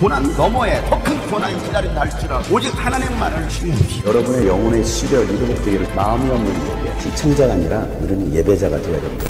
고난 너머에 더 큰 고난이 기다린다 할지라도 오직 하나님만을 신뢰하십시오. 여러분의 영혼의 시력이 회복되기를 마음이 없는 자에게 시청자가 아니라 우리는 예배자가 되어야 됩니다.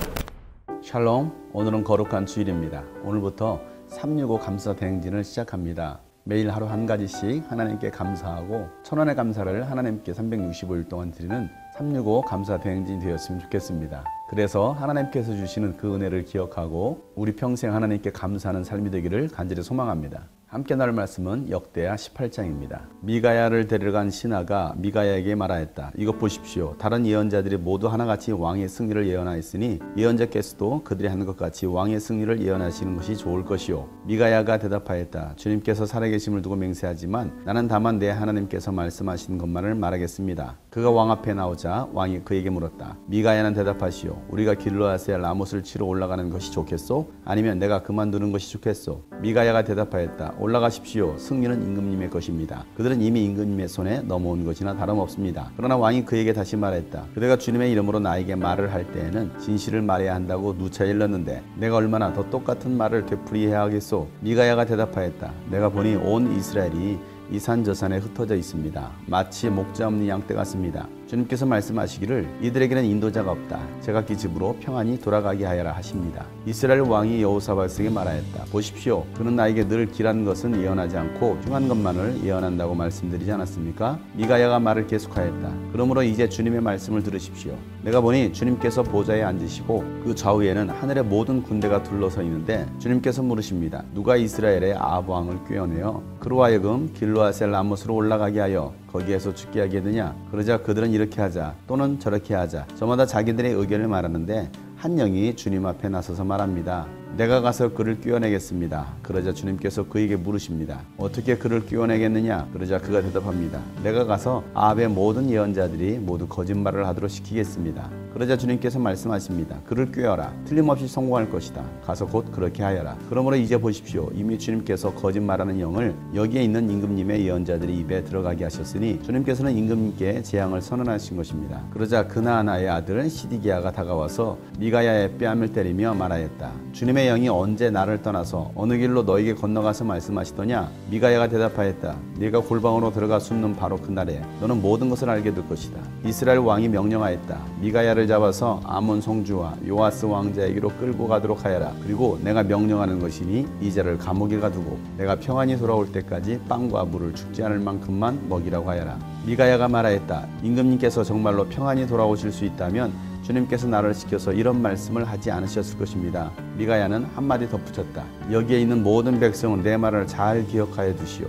샬롬, 오늘은 거룩한 주일입니다. 오늘부터 365 감사 대행진을 시작합니다. 매일 하루 한 가지씩 하나님께 감사하고 천원의 감사를 하나님께 365일 동안 드리는 365 감사 대행진이 되었으면 좋겠습니다. 그래서 하나님께서 주시는 그 은혜를 기억하고 우리 평생 하나님께 감사하는 삶이 되기를 간절히 소망합니다. 함께 나눌 말씀은 역대하 18장입니다. 미가야를 데려간 신하가 미가야에게 말하였다. 이것 보십시오. 다른 예언자들이 모두 하나같이 왕의 승리를 예언하였으니 예언자께서도 그들이 하는 것 같이 왕의 승리를 예언하시는 것이 좋을 것이요. 미가야가 대답하였다. 주님께서 살아계심을 두고 맹세하지만 나는 다만 내 하나님께서 말씀하신 것만을 말하겠습니다. 그가 왕 앞에 나오자 왕이 그에게 물었다. 미가야는 대답하시오. 우리가 길르앗에 라못을 치러 올라가는 것이 좋겠소? 아니면 내가 그만두는 것이 좋겠소? 미가야가 대답하였다. 올라가십시오. 승리는 임금님의 것입니다. 그들은 이미 임금님의 손에 넘어온 것이나 다름없습니다. 그러나 왕이 그에게 다시 말했다. 그대가 주님의 이름으로 나에게 말을 할 때에는 진실을 말해야 한다고 누차 일렀는데 내가 얼마나 더 똑같은 말을 되풀이해야 하겠소? 미가야가 대답하였다. 내가 보니 온 이스라엘이 이 산 저 산에 흩어져 있습니다. 마치 목자 없는 양떼 같습니다. 주님께서 말씀하시기를 이들에게는 인도자가 없다. 제각기 집으로 평안히 돌아가게 하여라 하십니다. 이스라엘 왕이 여호사밧에게 말하였다. 보십시오. 그는 나에게 늘 길한 것은 예언하지 않고 흉한 것만을 예언한다고 말씀드리지 않았습니까? 미가야가 말을 계속하였다. 그러므로 이제 주님의 말씀을 들으십시오. 내가 보니 주님께서 보좌에 앉으시고 그 좌우에는 하늘의 모든 군대가 둘러서 있는데 주님께서 물으십니다. 누가 이스라엘의 아합 왕을 꾀어내어 그로 하여금 길르앗의 라못으로 올라가게 하여 거기에서 죽게 하겠느냐? 그러자 그들은 이렇게 하자 또는 저렇게 하자 저마다 자기들의 의견을 말하는데 한 영이 주님 앞에 나서서 말합니다. 내가 가서 그를 꿰어내겠습니다. 그러자 주님께서 그에게 물으십니다. 어떻게 그를 꿰어내겠느냐? 그러자 그가 대답합니다. 내가 가서 아합의 모든 예언자들이 모두 거짓말을 하도록 시키겠습니다. 그러자 주님께서 말씀하십니다. 그를 꿰어라. 틀림없이 성공할 것이다. 가서 곧 그렇게 하여라. 그러므로 이제 보십시오. 이미 주님께서 거짓말하는 영을 여기에 있는 임금님의 예언자들이 입에 들어가게 하셨으니 주님께서는 임금님께 재앙을 선언하신 것입니다. 그러자 그나아나의 아들 시디기야가 다가와서 미가야의 뺨을 때리며 말하였다. 주님의 영이 언제 나를 떠나서 어느 길로 너에게 건너가서 말씀하시더냐? 미가야가 대답하였다. 네가 골방으로 들어가 숨는 바로 그날에 너는 모든 것을 알게 될 것이다. 이스라엘 왕이 명령하였다. 미가야를 잡아서 아몬 성주와 요아스 왕자에게로 끌고 가도록 하여라. 그리고 내가 명령하는 것이니 이 자를 감옥에 가두고 내가 평안히 돌아올 때까지 빵과 물을 죽지 않을 만큼만 먹이라고 하여라. 미가야가 말하였다. 임금님께서 정말로 평안히 돌아오실 수 있다면 주님께서 나를 시켜서 이런 말씀을 하지 않으셨을 것입니다. 미가야는 한마디 덧붙였다. 여기에 있는 모든 백성은 내 말을 잘 기억하여 두시오.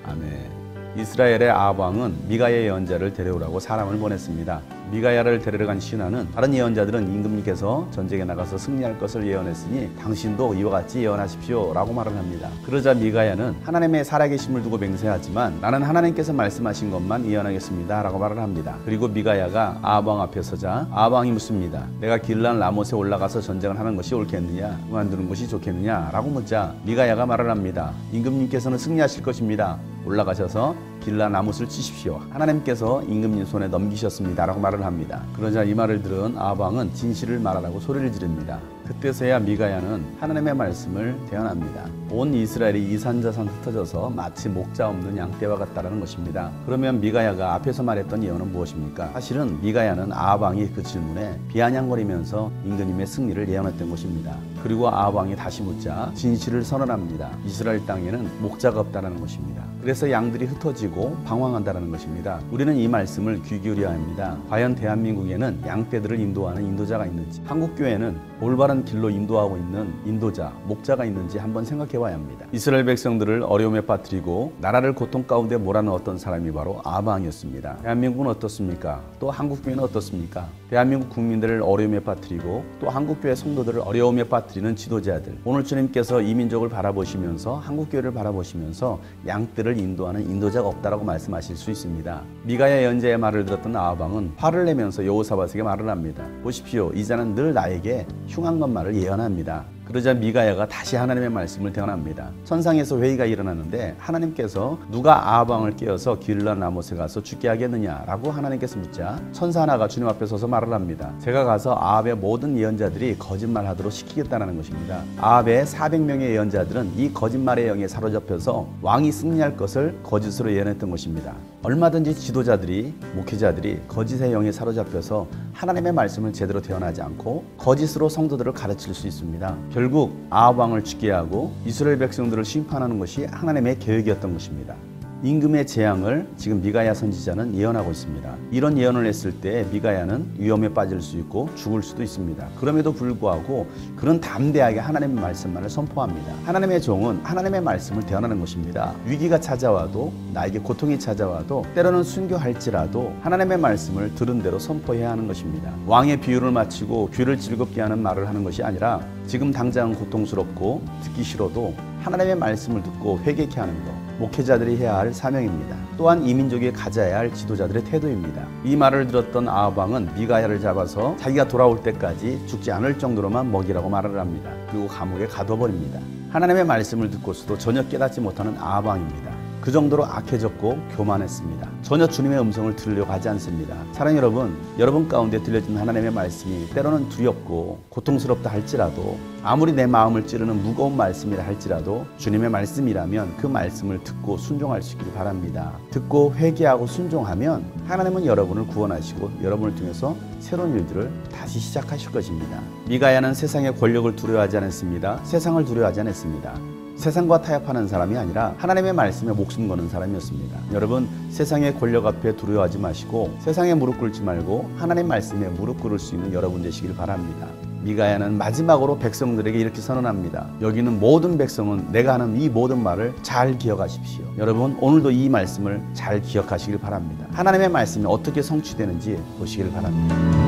아멘. 이스라엘의 아합 왕은 미가야의 예언자를 데려오라고 사람을 보냈습니다. 미가야를 데려간 신하는 다른 예언자들은 임금님께서 전쟁에 나가서 승리할 것을 예언했으니 당신도 이와 같이 예언하십시오 라고 말을 합니다. 그러자 미가야는 하나님의 살아계심을 두고 맹세하지만 나는 하나님께서 말씀하신 것만 예언하겠습니다 라고 말을 합니다. 그리고 미가야가 아합 왕 앞에 서자 아합 왕이 묻습니다. 내가 길르앗 라못에 올라가서 전쟁을 하는 것이 옳겠느냐? 그만두는 것이 좋겠느냐? 라고 묻자 미가야가 말을 합니다. 임금님께서는 승리하실 것입니다. 올라가셔서 길르앗 라못을 치십시오. 하나님께서 임금님 손에 넘기셨습니다 라고 말을 합니다. 그러자 이 말을 들은 아합 왕은 진실을 말하라고 소리를 지릅니다. 그때서야 미가야는 하나님의 말씀을 대언합니다. 온 이스라엘이 이산저산 흩어져서 마치 목자 없는 양떼와 같다라는 것입니다. 그러면 미가야가 앞에서 말했던 예언은 무엇입니까? 사실은 미가야는 아합 왕이 그 질문에 비아냥거리면서 임금님의 승리를 예언했던 것입니다. 그리고 아합 왕이 다시 묻자 진실을 선언합니다. 이스라엘 땅에는 목자가 없다라는 것입니다. 그래서 양들이 흩어지고 방황한다는 것입니다. 우리는 이 말씀을 귀 기울여야 합니다. 과연 대한민국에는 양떼들을 인도하는 인도자가 있는지, 한국교회는 올바른 길로 인도하고 있는 인도자, 목자가 있는지 한번 생각해 봐야 합니다. 이스라엘 백성들을 어려움에 빠뜨리고 나라를 고통 가운데 몰아넣었던 사람이 바로 아합 왕이었습니다. 대한민국은 어떻습니까? 또 한국교회는 어떻습니까? 대한민국 국민들을 어려움에 빠뜨리고 또 한국교회 성도들을 어려움에 빠뜨리는 지도자들, 오늘 주님께서 이 민족을 바라보시면서 한국교회를 바라보시면서 양떼를 인도하는 인도자가 없다라고 말씀하실 수 있습니다. 미가야 예언자의 말을 들었던 아합 왕은 화를 내면서 여호사밧에게 말을 합니다. 보십시오. 이 자는 늘 나에게 흉한 것만을 예언합니다. 그러자 미가야가 다시 하나님의 말씀을 대언합니다. 천상에서 회의가 일어나는데 하나님께서 누가 아합 왕을 깨어서 길르앗 라못에 가서 죽게 하겠느냐라고 하나님께서 묻자 천사 하나가 주님 앞에 서서 말을 합니다. 제가 가서 아합의 모든 예언자들이 거짓말하도록 시키겠다는 것입니다. 아합의 400명의 예언자들은 이 거짓말의 영에 사로잡혀서 왕이 승리할 것을 거짓으로 예언했던 것입니다. 얼마든지 지도자들이, 목회자들이 거짓의 영에 사로잡혀서 하나님의 말씀을 제대로 대언하지 않고 거짓으로 성도들을 가르칠 수 있습니다. 결국 아합 왕을 죽게 하고 이스라엘 백성들을 심판하는 것이 하나님의 계획이었던 것입니다. 임금의 재앙을 지금 미가야 선지자는 예언하고 있습니다. 이런 예언을 했을 때 미가야는 위험에 빠질 수 있고 죽을 수도 있습니다. 그럼에도 불구하고 그런 담대하게 하나님의 말씀만을 선포합니다. 하나님의 종은 하나님의 말씀을 대언하는 것입니다. 위기가 찾아와도 나에게 고통이 찾아와도 때로는 순교할지라도 하나님의 말씀을 들은 대로 선포해야 하는 것입니다. 왕의 비유를 마치고 귀를 즐겁게 하는 말을 하는 것이 아니라 지금 당장 고통스럽고 듣기 싫어도 하나님의 말씀을 듣고 회개케 하는 것, 목회자들이 해야 할 사명입니다. 또한 이 민족이 가져야 할 지도자들의 태도입니다. 이 말을 들었던 아합 왕은 미가야를 잡아서 자기가 돌아올 때까지 죽지 않을 정도로만 먹이라고 말을 합니다. 그리고 감옥에 가둬버립니다. 하나님의 말씀을 듣고서도 전혀 깨닫지 못하는 아합 왕입니다. 그 정도로 악해졌고 교만했습니다. 전혀 주님의 음성을 들으려고 하지 않습니다. 사랑하는 여러분, 여러분 가운데 들려진 하나님의 말씀이 때로는 두렵고 고통스럽다 할지라도 아무리 내 마음을 찌르는 무거운 말씀이라 할지라도 주님의 말씀이라면 그 말씀을 듣고 순종할 수 있기를 바랍니다. 듣고 회개하고 순종하면 하나님은 여러분을 구원하시고 여러분을 통해서 새로운 일들을 다시 시작하실 것입니다. 미가야는 세상의 권력을 두려워하지 않았습니다. 세상을 두려워하지 않았습니다. 세상과 타협하는 사람이 아니라 하나님의 말씀에 목숨 거는 사람이었습니다. 여러분, 세상의 권력 앞에 두려워하지 마시고 세상에 무릎 꿇지 말고 하나님 말씀에 무릎 꿇을 수 있는 여러분 되시길 바랍니다. 미가야는 마지막으로 백성들에게 이렇게 선언합니다. 여기 있는 모든 백성은 내가 하는 이 모든 말을 잘 기억하십시오. 여러분, 오늘도 이 말씀을 잘 기억하시길 바랍니다. 하나님의 말씀이 어떻게 성취되는지 보시길 바랍니다.